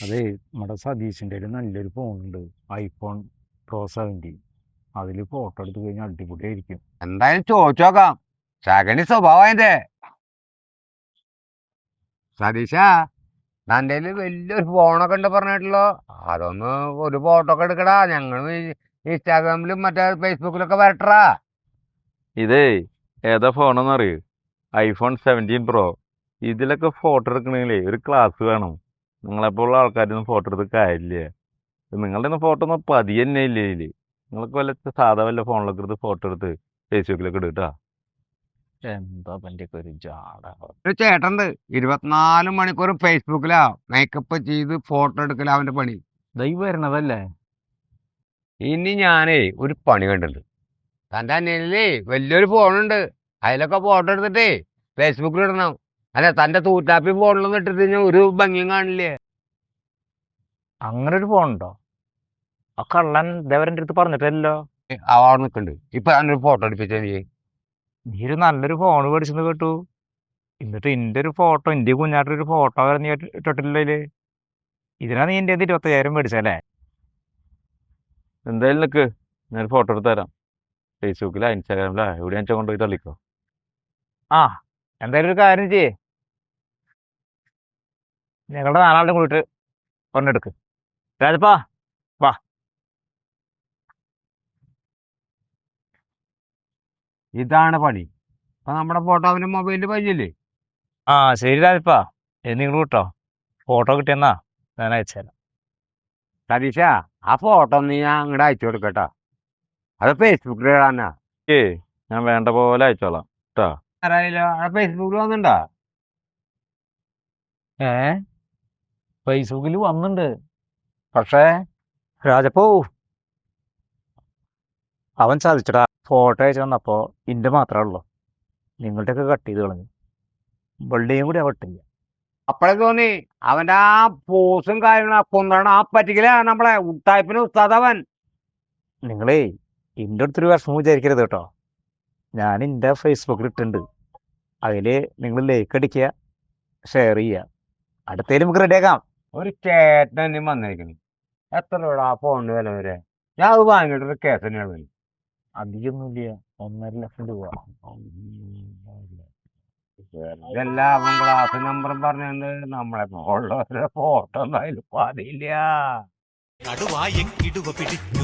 അതെ, നമ്മുടെ സതീശിൻ്റെ കയ്യിൽ നല്ലൊരു ഫോണുണ്ട്. IPhone Pro 17. അതിൽ ഫോട്ടോ എടുത്ത് കഴിഞ്ഞാൽ അടിപൊളിയായിരിക്കും. എന്തായാലും ചോദിച്ചോക്കാം. ശകനി സ്വഭാവം അതിന്റെ. സതീശ, തൻ്റെ വലിയൊരു ഫോണൊക്കെ ഉണ്ട് പറഞ്ഞിട്ടല്ലോ. അതൊന്ന് ഒരു ഫോട്ടോ ഒക്കെ എടുക്കടാ. ഞങ്ങൾ ഇൻസ്റ്റാഗ്രാമിലും മറ്റേ ഫേസ്ബുക്കിലൊക്കെ വരട്ടറാ. ഇതേ ഏതാ ഫോണെന്ന് അറിയൂ? iPhone 17 Pro. ഇതിലൊക്കെ ഫോട്ടോ എടുക്കണമെങ്കിലേ ഒരു ക്ലാസ് വേണം. നിങ്ങളെപ്പോലുള്ള ആൾക്കാരൊന്നും ഫോട്ടോ എടുത്ത് കാര്യമില്ല. നിങ്ങളുടെ ഒന്നും ഫോട്ടോ ഒന്നും പതിയെ തന്നെ ഇല്ലേ ഇതില്. നിങ്ങൾക്ക് വല്ല സാധാ വല്ല ഫോണിലൊക്കെ എടുത്ത് ഫോട്ടോ എടുത്ത് ഫേസ്ബുക്കിലൊക്കെ ഇടുക. എന്താ എൻ്റെ ഒരു ജാട. ഒരു ചേട്ടനുണ്ട്, 24 മണിക്കൂർ ഫേസ്ബുക്കിലാ മേക്കപ്പ് ചെയ്ത് ഫോട്ടോ എടുക്കല അവന്റെ പണി. ദൈ വരണതല്ലേ? ഇനി ഞാനേ ഒരു പണി കണ്ടിട്ടുണ്ട്. തൻ്റെ അനിയനിലേ വലിയൊരു ഫോണുണ്ട്. അതിലൊക്കെ ഫോട്ടോ എടുത്തിട്ടേ ഫേസ്ബുക്കിൽ ഇടണം. അല്ല, തൻ്റെ തൂറ്റാപ്പി ഫോണിലൊന്നും ഇട്ടിട്ട് കഴിഞ്ഞാൽ ഒരു ഭംഗിയും കാണില്ലേ. അങ്ങനെ ഒരു ഫോണുണ്ടോ? ആ കള്ളൻ ദേവരൻ്റെ അടുത്ത് പറഞ്ഞിട്ടല്ലോ. അവിടെ നിൽക്കുന്നുണ്ട്. ഇപ്പൊ അതിനൊരു ഫോട്ടോ എടുപ്പിച്ചാ നീ. നീ ഒരു നല്ലൊരു ഫോൺ മേടിച്ചെന്ന് കേട്ടു. എന്നിട്ട് എൻ്റെ ഒരു ഫോട്ടോ, എൻ്റെ കുഞ്ഞാട്ടൊരു ഒരു ഫോട്ടോ വരെ നീ ഇട്ടിട്ടില്ല അതില്. ഇതിനാ നീ എൻ്റെ 25,000 മേടിച്ചല്ലേ? എന്തായാലും നിൽക്ക്, ഞാൻ ഫോട്ടോ എടുത്ത് തരാം. ഫേസ്ബുക്കിലാ ഇൻസ്റ്റാഗ്രാമിലാ എവിടെ ഞാൻ കൊണ്ടുപോയി തള്ളിക്കോ. ആ, എന്തായാലും ഒരു കാര്യം ചെയ്യേ, ഞങ്ങളുടെ 4 ആളുടെ കൂടിയിട്ട് ഒരെണ്ണെടുക്ക്. രാജപ്പാ, വാ. ഇതാണ് പണി. അപ്പൊ നമ്മുടെ ഫോട്ടോ അവന്റെ മൊബൈലിൽ പതിഞ്ഞില്ലേ. ആ ശരി രാജപ്പാ, നിങ്ങൾ കിട്ടോ. ഫോട്ടോ കിട്ടിയെന്നാ ഞാൻ അയച്ചുതരാം. സതീശ, ആ ഫോട്ടോ ഒന്ന് ഞാൻ അങ്ങോട്ട് അയച്ചു കൊടുക്കട്ടാ. അത് ഫേസ്ബുക്കിൽ ഇടാനാ. ഞാൻ വേണ്ട പോലെ അയച്ചോളാം കേട്ടോ. അറിയില്ല, ഫേസ്ബുക്കിൽ വന്നിണ്ടാ? ഫേസ്ബുക്കിൽ വന്നിട്ടുണ്ട്. പക്ഷേ രാജപ്പോ, അവൻ ചതിച്ചടാ. ഫോട്ടോ അയച്ചു തന്നപ്പോ ഇന്റെ മാത്രമേ ഉള്ളൂ. നിങ്ങളുടെയൊക്കെ കട്ട് ചെയ്ത് കളഞ്ഞു. ഇവളുടെയും കൂടി അവട്ടില്ല. അപ്പഴേ തോന്നി അവന്റെ ആ പോസും കാര്യങ്ങളും കൊണ്ടാണ് ആ പറ്റിക്കല നമ്മളെ ഉട്ടായ്പിന് ഉസ്താദവൻ. നിങ്ങളേ എൻ്റെ അടുത്തൊരു വിഷമം വിചാരിക്കരുത് കേട്ടോ. ഞാൻ എൻ്റെ ഫേസ്ബുക്കിൽ ഇട്ടിട്ടുണ്ട്. അതിൽ നിങ്ങൾ ലൈക്ക് അടിക്കുക, ഷെയർ ചെയ്യുക. അടുത്തേലും നമുക്ക് റെഡിയാക്കാം. ഒരു ചേട്ടൻ തന്നെ വന്നേക്കുന്നു. എത്ര രൂപ ആ ഫോണിന് വില വരെ? ഞാൻ അത് വാങ്ങിയിട്ടൊരു കേസ് തന്നെയാണ്. അധികമൊന്നുമില്ല, 1.5 ലക്ഷം രൂപ. ഇതെല്ലാം ക്ലാസ് നമ്പറും പറഞ്ഞത് നമ്മളെ മോളുടെ ഫോട്ടോ ഒന്നും അതിൽ പാടിയില്ല. കടുവായെങ്കിടുവ പിടിച്ചു